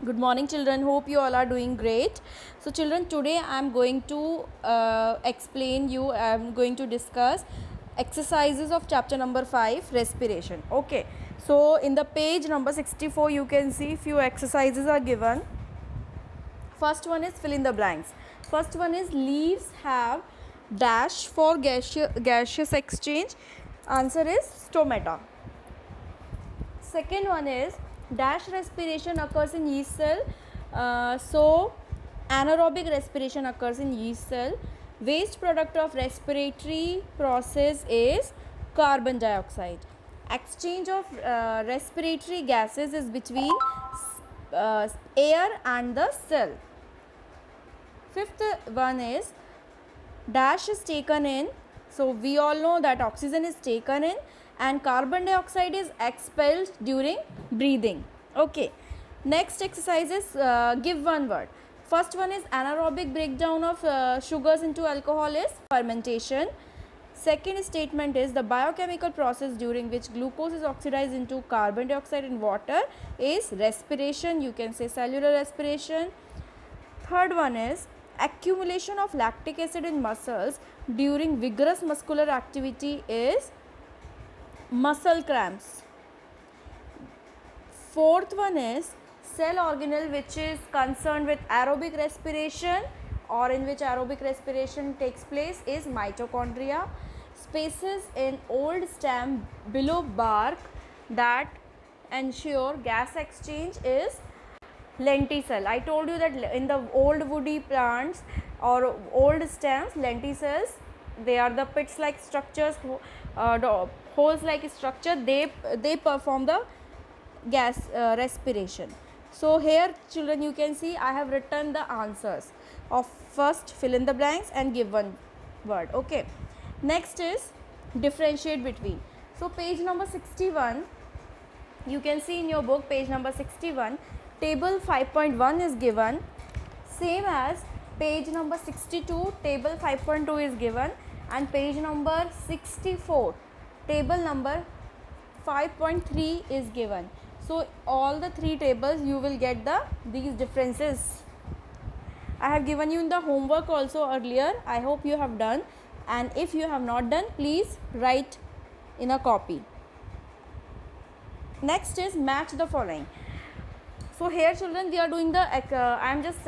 Good morning children, hope you all are doing great. So children, today I am going to I am going to discuss exercises of chapter number 5, respiration. Okay, so in the page number 64 you can see few exercises are given. First one is fill in the blanks. First one is leaves have dash for gaseous exchange. Answer is stomata. Second one is dash respiration occurs in yeast cell. So anaerobic respiration occurs in yeast cell. Waste product of respiratory process is carbon dioxide. Exchange of respiratory gases is between air and the cell. Fifth one is dash is taken in. So we all know that oxygen is taken in and carbon dioxide is expelled during breathing. Okay, next exercise is give one word. First one is anaerobic breakdown of sugars into alcohol is fermentation. Second statement is the biochemical process during which glucose is oxidized into carbon dioxide in water is respiration. You can say cellular respiration. Third one is accumulation of lactic acid in muscles during vigorous muscular activity is muscle cramps. Fourth one is cell organelle which is concerned with aerobic respiration or in which aerobic respiration takes place is mitochondria. Spaces in old stem below bark that ensure gas exchange is lenticel. I told you that in the old woody plants or old stems, lenticels, they are the pits like structures, holes like structure, they perform the gas respiration. So here children, you can see I have written the answers of first fill in the blanks and give one word. Okay, next is differentiate between. So page number 61, you can see in your book page number 61, table 5.1 is given, same as page number 62, table 5.2 is given, and page number 64, table number 5.3 is given. So all the three tables you will get these differences. I have given you in the homework also earlier. I hope you have done, and if you have not done, please write in a copy. Next is match the following. So here children, we are doing the I am just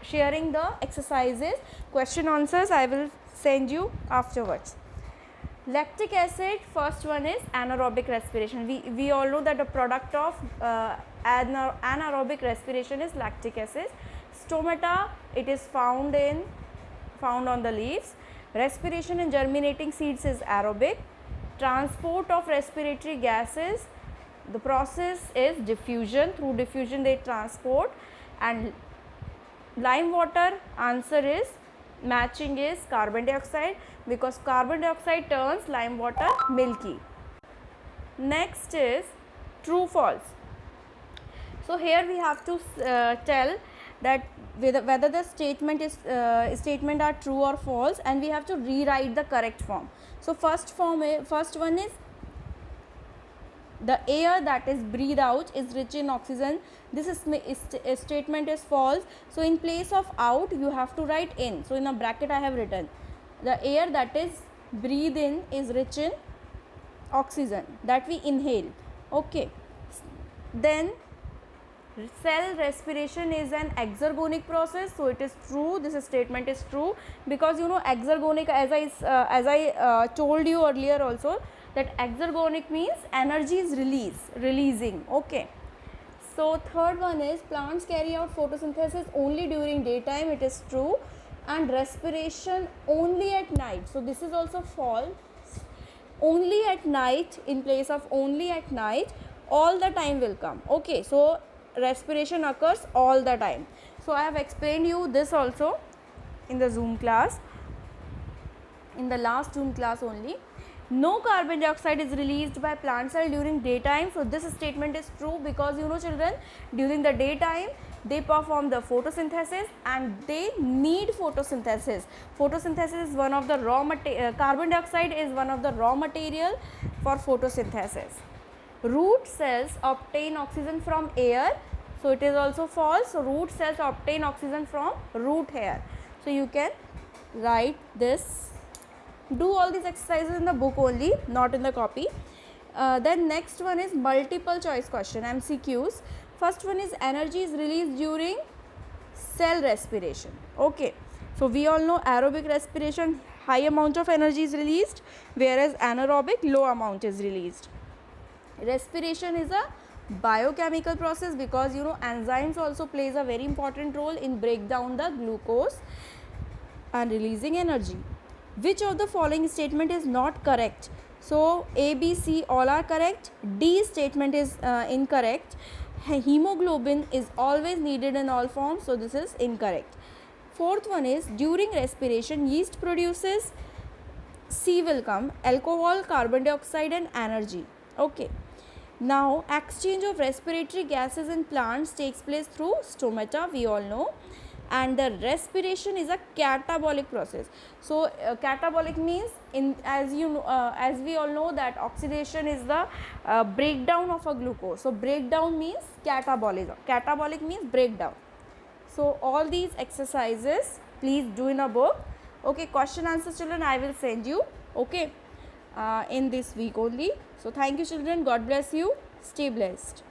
sharing the exercises. Question answers I will send you afterwards. Lactic acid, first one is anaerobic respiration. We all know that the product of anaerobic respiration is lactic acid. Stomata, it is found on the leaves. Respiration in germinating seeds is aerobic. Transport of respiratory gases, the process is diffusion. Through diffusion they transport. And lime water, answer is matching is carbon dioxide because carbon dioxide turns lime water milky. Next is true false. So here we have to tell that whether the statement are true or false, and we have to rewrite the correct form. So first one is the air that is breathed out is rich in oxygen. This statement is false. So in place of out you have to write in. So in a bracket I have written the air that is breathed in is rich in oxygen that we inhale. Okay, then cell respiration is an exergonic process. So it is true, this statement is true because you know exergonic, as I told you earlier also, that exergonic means energy is releasing. Okay, so third one is plants carry out photosynthesis only during daytime, it is true, and respiration only at night. So this is also false. Only at night, in place of only at night, all the time will come. Okay, so respiration occurs all the time. So I have explained you this also in the Zoom class, in the last Zoom class only. No carbon dioxide is released by plant cell during daytime. So this statement is true because you know children, during the daytime they perform the photosynthesis and they need photosynthesis. Photosynthesis is one of the raw material, carbon dioxide is one of the raw material for photosynthesis. Root cells obtain oxygen from air. So it is also false. So root cells obtain oxygen from root hair. So you can write this. Do all these exercises in the book only, not in the copy. Then next one is multiple choice question, MCQs. First one is energy is released during cell respiration. Okay, so we all know aerobic respiration, high amount of energy is released, whereas anaerobic, low amount is released. Respiration is a biochemical process because you know enzymes also plays a very important role in break down the glucose and releasing energy. Which of the following statement is not correct? So A, B, C all are correct. D statement is incorrect. Hemoglobin is always needed in all forms, so this is incorrect. Fourth one is during respiration yeast produces, C will come, alcohol, carbon dioxide and energy. Okay. Now exchange of respiratory gases in plants takes place through stomata, we all know, and the respiration is a catabolic process. So catabolic means, in as we all know that oxidation is the breakdown of a glucose. So breakdown means catabolism. Catabolic means breakdown. So all these exercises please do in a book. Okay, question answer children I will send you, okay, in this week only. So thank you children, God bless you, stay blessed.